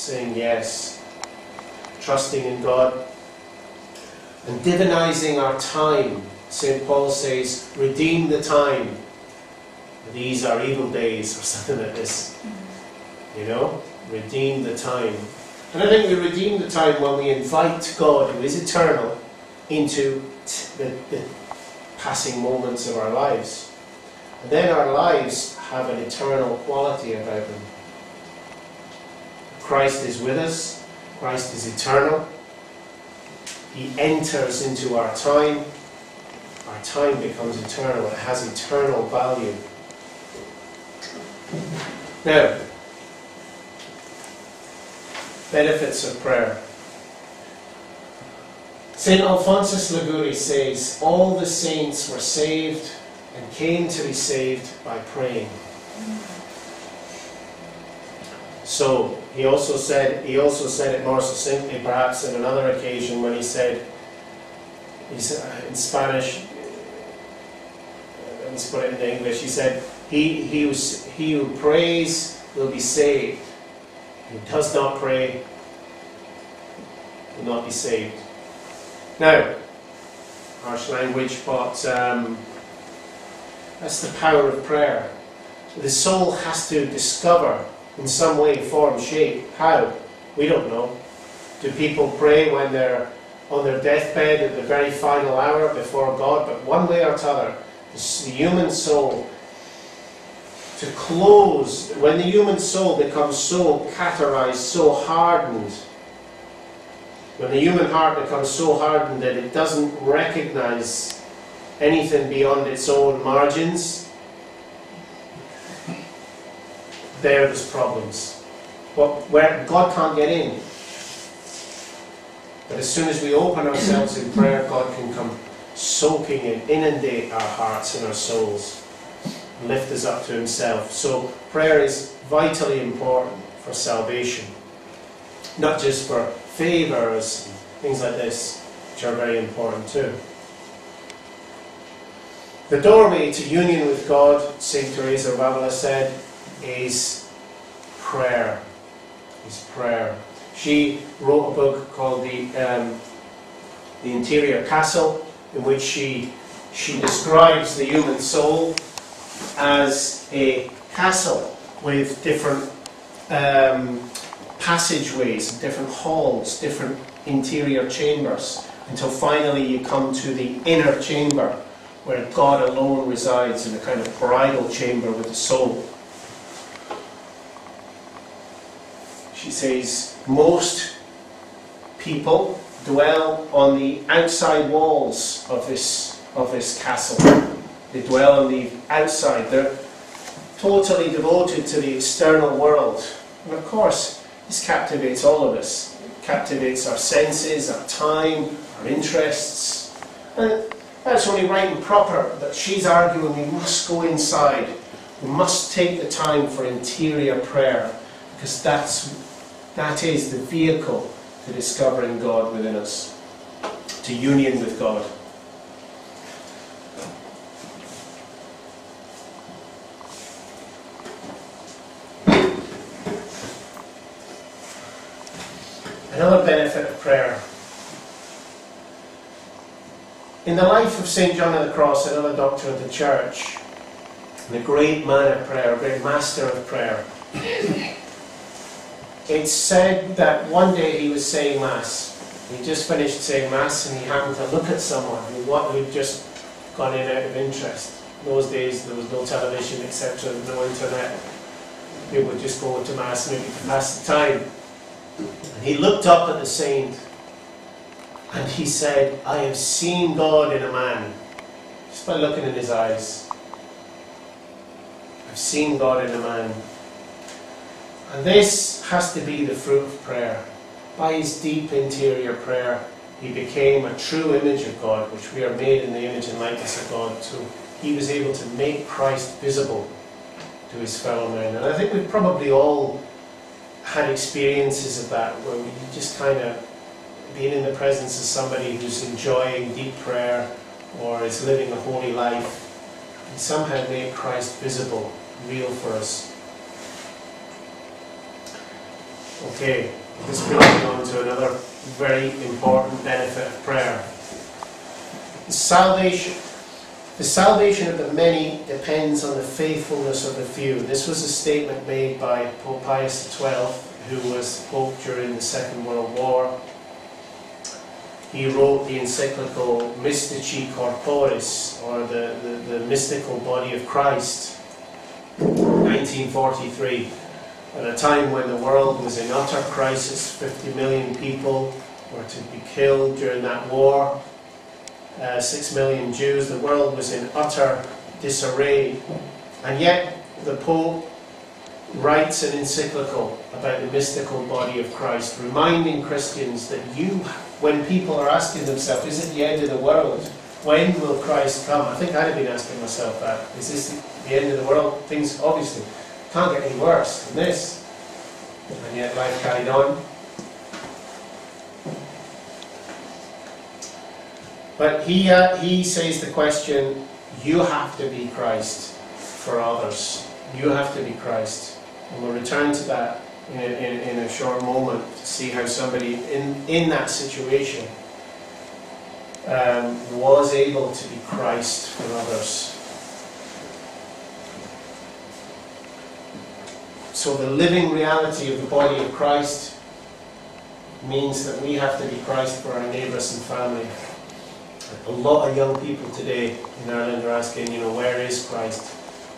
saying yes, trusting in God, and divinizing our time. St. Paul says, redeem the time. These are evil days, or something like this. You know? Redeem the time. And I think we redeem the time when we invite God, who is eternal, into the passing moments of our lives. And then our lives have an eternal quality about them. Christ is with us. Christ is eternal. He enters into our time. Our time becomes eternal. It has eternal value. Now, benefits of prayer. St. Alphonsus Liguori says, all the saints were saved and came to be saved by praying. So, he also said it more succinctly, perhaps, on another occasion when he said, in Spanish, let's put it in English, he said, he who prays will be saved. Who does not pray will not be saved. Now, harsh language, but that's the power of prayer. The soul has to discover in some way, form, shape. How? We don't know. Do people pray when they're on their deathbed at the very final hour before God? But one way or t'other, the human soul, to close, when the human soul becomes so categorized, so hardened, when the human heart becomes so hardened that it doesn't recognize anything beyond its own margins, there's problems. Where God can't get in. But as soon as we open ourselves in prayer, God can come soaking in, inundate our hearts and our souls, and lift us up to Himself. So prayer is vitally important for salvation. Not just for favours and things like this, which are very important too. The doorway to union with God, St. Teresa of Avila said, is prayer. Is prayer. She wrote a book called The Interior Castle, in which she describes the human soul as a castle with different passageways, different halls, different interior chambers, until finally you come to the inner chamber, where God alone resides, in a kind of bridal chamber with the soul. She says, most people dwell on the outside walls of this castle. They dwell on the outside. They're totally devoted to the external world. And of course, this captivates all of us. It captivates our senses, our time, our interests. And that's only right and proper, but she's arguing we must go inside. We must take the time for interior prayer, because that is the vehicle to discovering God within us, to union with God. Another benefit of prayer. In the life of St. John of the Cross, another doctor of the Church, and a great man of prayer, a great master of prayer, it's said that one day he was saying Mass. He just finished saying Mass and he happened to look at someone who'd just gone in out of interest. In those days there was no television, etc., no internet. People would just go to Mass maybe to pass the time. And he looked up at the saint and he said, I have seen God in a man. Just by looking in his eyes. I've seen God in a man. And this has to be the fruit of prayer. By his deep interior prayer, he became a true image of God, which we are made in the image and likeness of God. So he was able to make Christ visible to his fellow men. And I think we've probably all had experiences of that, where we just kind of being in the presence of somebody who's enjoying deep prayer or is living a holy life, and somehow made Christ visible, real for us. Okay, this brings me on to another very important benefit of prayer. The salvation of the many depends on the faithfulness of the few. This was a statement made by Pope Pius XII, who was Pope during the Second World War. He wrote the encyclical Mystici Corporis, or the mystical body of Christ, 1943, at a time when the world was in utter crisis. 50 million people were to be killed during that war. 6 million Jews. The world was in utter disarray. And yet the Pope writes an encyclical about the mystical body of Christ, reminding Christians that when people are asking themselves, is it the end of the world? When will Christ come? I think I'd have been asking myself that. Is this the end of the world? Things obviously can't get any worse than this. And yet life carried on. But he says the question, you have to be Christ for others. You have to be Christ. And we'll return to that in a short moment to see how somebody in that situation was able to be Christ for others. So the living reality of the body of Christ means that we have to be Christ for our neighbours and family. A lot of young people today in Ireland are asking, where is Christ?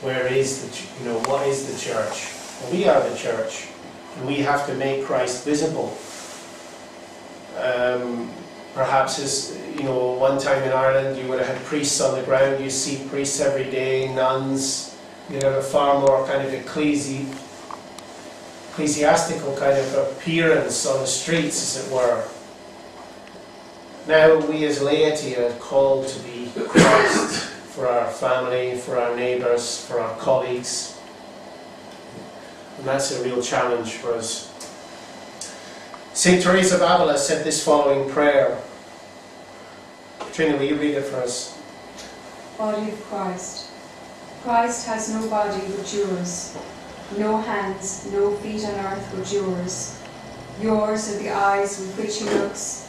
Where is what is the church? Well, we are the church, and we have to make Christ visible. Perhaps as one time in Ireland, you would have had priests on the ground. You see priests every day, nuns. You'd have a far more kind of ecclesiastical kind of appearance on the streets, as it were. Now we as laity are called to be Christ for our family, for our neighbours, for our colleagues. And that's a real challenge for us. St. Teresa of Avila said this following prayer. Trina, will you read it for us? Body of Christ. Christ has no body but yours, no hands, no feet on earth but yours. Yours are the eyes with which he looks,